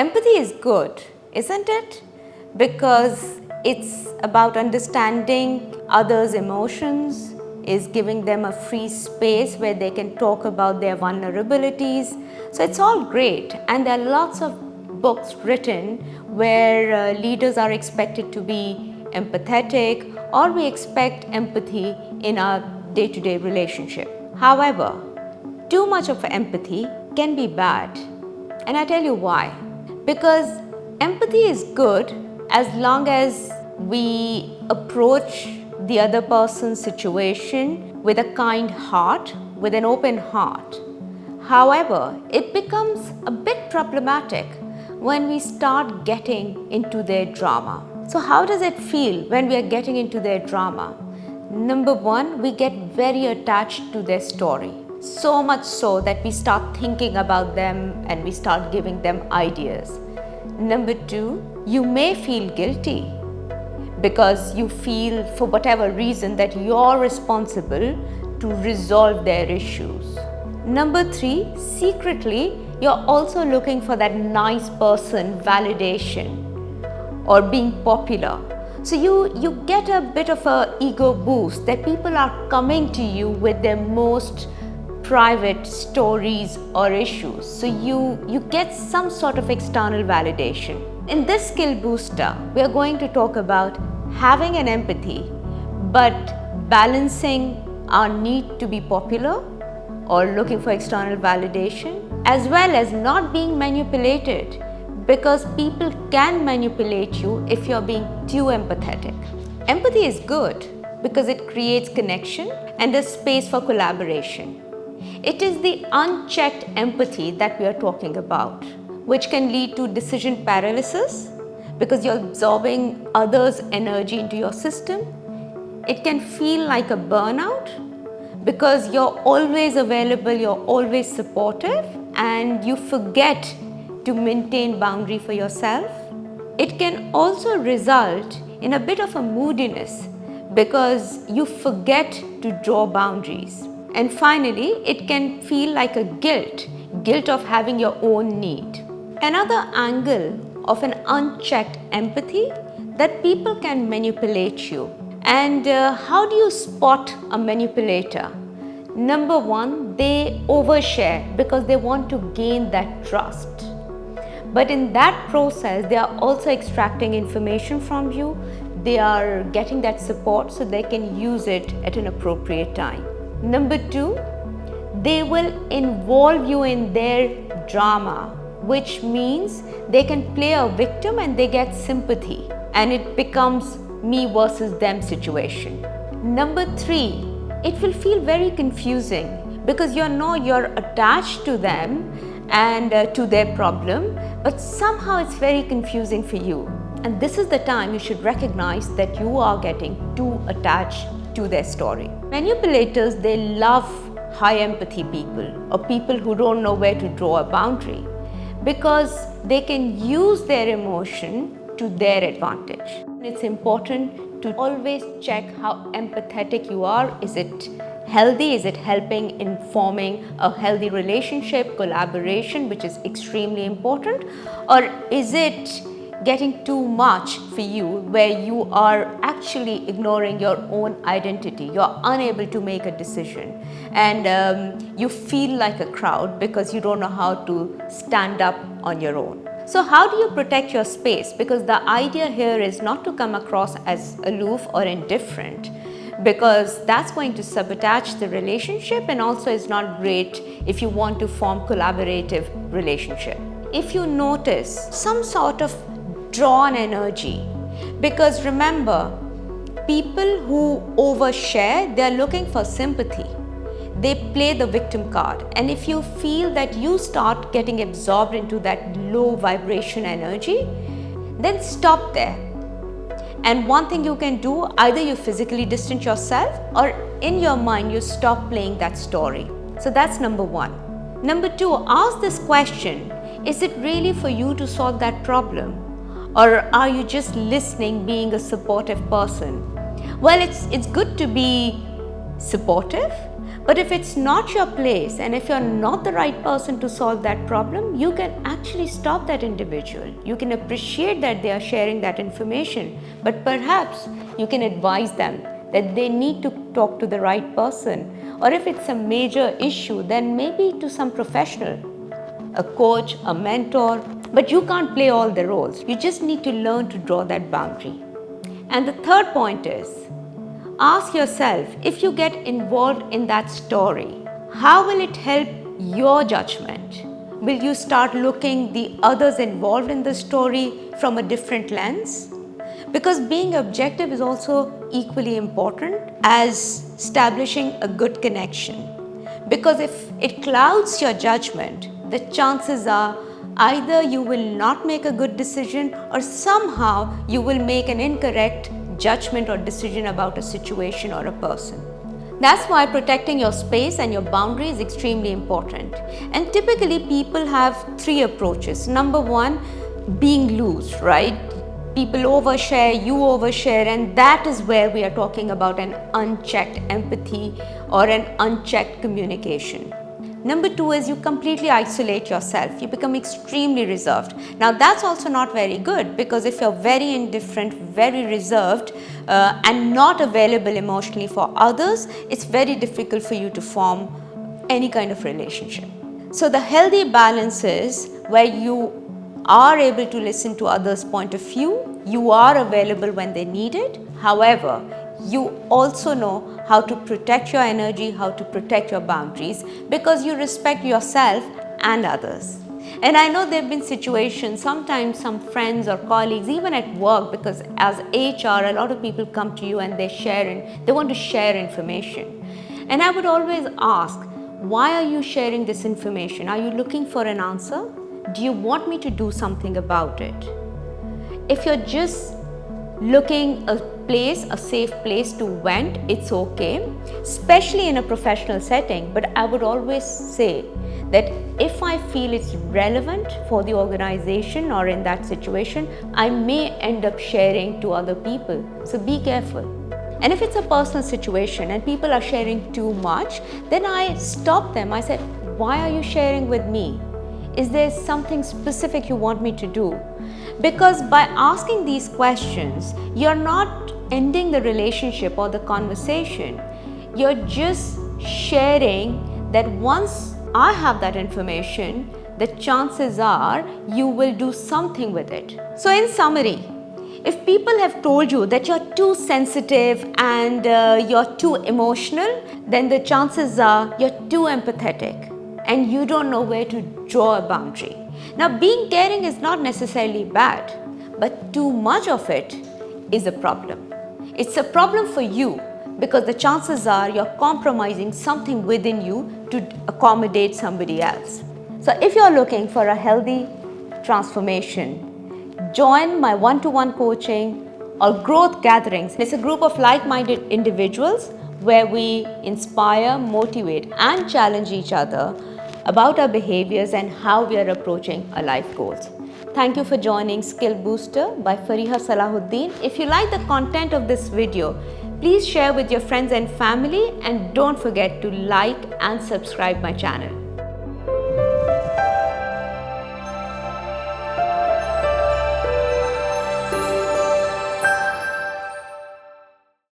Empathy is good, isn't it? Because it's about understanding others' emotions, is giving them a free space where they can talk about their vulnerabilities. So it's all great, and there are lots of books written where leaders are expected to be empathetic, or we expect empathy in our day-to-day relationship. However, too much of empathy can be bad, and I tell you why. Because empathy is good as long as we approach the other person's situation with a kind heart, with an open heart. However, it becomes a bit problematic when we start getting into their drama. So how does it feel when we are getting into their drama? Number one, we get very attached to their story. So much so that we start thinking about them and we start giving them ideas. Number two, you may feel guilty because you feel, for whatever reason, that you're responsible to resolve their issues. Number three, secretly, you're also looking for that nice person validation or being popular. So you get a bit of an ego boost that people are coming to you with their most private stories or issues. So you get some sort of external validation. In this skill booster, we are going to talk about having an empathy, but balancing our need to be popular or looking for external validation, as well as not being manipulated, because people can manipulate you if you're being too empathetic. Empathy is good because it creates connection and a space for collaboration. It is the unchecked empathy that we are talking about, which can lead to decision paralysis because you're absorbing others' energy into your system. It can feel like a burnout because you're always available, you're always supportive, and you forget to maintain boundary for yourself. It can also result in a bit of a moodiness because you forget to draw boundaries. And finally, it can feel like a guilt of having your own need. Another angle of an unchecked empathy, that people can manipulate you. And how do you spot a manipulator? Number one, they overshare because they want to gain that trust. But in that process, they are also extracting information from you. They are getting that support so they can use it at an appropriate time. Number two, they will involve you in their drama, which means they can play a victim and they get sympathy, and it becomes me versus them situation. Number three, it will feel very confusing because you're attached to them and to their problem, but somehow it's very confusing for you. And this is the time you should recognize that you are getting too attached to their story. Manipulators, they love high empathy people or people who don't know where to draw a boundary because they can use their emotion to their advantage. It's important to always check how empathetic you are. Is it healthy? Is it helping in forming a healthy relationship, collaboration, which is extremely important? Or is it getting too much for you where you are actually ignoring your own identity? You're unable to make a decision and you feel like a crowd because you don't know how to stand up on your own. So how do you protect your space? Because the idea here is not to come across as aloof or indifferent, because that's going to sabotage the relationship and also is not great if you want to form collaborative relationship. If you notice some sort of drawn energy, because remember, people who overshare, they're looking for sympathy. They play the victim card, and if you feel that you start getting absorbed into that low vibration energy, then stop there. And one thing you can do, either you physically distance yourself or in your mind you stop playing that story. So that's number one. Number two, ask this question: is it really for you to solve that problem? Or are you just listening, being a supportive person? Well, it's good to be supportive, But if it's not your place and if you're not the right person to solve that problem, you can actually stop that individual. You can appreciate that they are sharing that information, but perhaps you can advise them that they need to talk to the right person. Or if it's a major issue, then maybe to some professional, a coach, a mentor. But you can't play all the roles. You just need to learn to draw that boundary. And the third point is, ask yourself, if you get involved in that story, how will it help your judgment? Will you start looking the others involved in the story from a different lens? Because being objective is also equally important as establishing a good connection. Because if it clouds your judgment, the chances are either you will not make a good decision or somehow you will make an incorrect judgment or decision about a situation or a person. That's why protecting your space and your boundary is extremely important. And typically people have three approaches. Number one, being loose, right? People overshare, you overshare, and that is where we are talking about an unchecked empathy or an unchecked communication. Number two is you completely isolate yourself. You become extremely reserved. Now that's also not very good, because if you're very indifferent, very reserved and not available emotionally for others, it's very difficult for you to form any kind of relationship. So the healthy balance is where you are able to listen to others' point of view, you are available when they need it. However, you also know how to protect your energy, how to protect your boundaries, because you respect yourself and others. And I know there have been situations, sometimes some friends or colleagues, even at work, because as HR, a lot of people come to you and they want to share information. And I would always ask, why are you sharing this information? Are you looking for an answer? Do you want me to do something about it? If you're just looking a safe place to vent, it's okay, especially in a professional setting. But I would always say that if I feel it's relevant for the organization or in that situation, I may end up sharing to other people. So be careful. And if it's a personal situation and people are sharing too much, then I stop them. I said, why are you sharing with me? Is there something specific you want me to do? Because by asking these questions, you're not ending the relationship or the conversation. You're just sharing that once I have that information, the chances are you will do something with it. So in summary, if people have told you that you're too sensitive and you're too emotional, then the chances are you're too empathetic and you don't know where to draw a boundary. Now, being caring is not necessarily bad, but too much of it is a problem. It's a problem for you because the chances are you're compromising something within you to accommodate somebody else. So if you're looking for a healthy transformation, join my one-to-one coaching or growth gatherings. It's a group of like-minded individuals where we inspire, motivate, and challenge each other about our behaviors and how we are approaching our life goals. Thank you for joining Skill Booster by Fariha Salahuddin. If you like the content of this video, please share with your friends and family, and don't forget to like and subscribe my channel.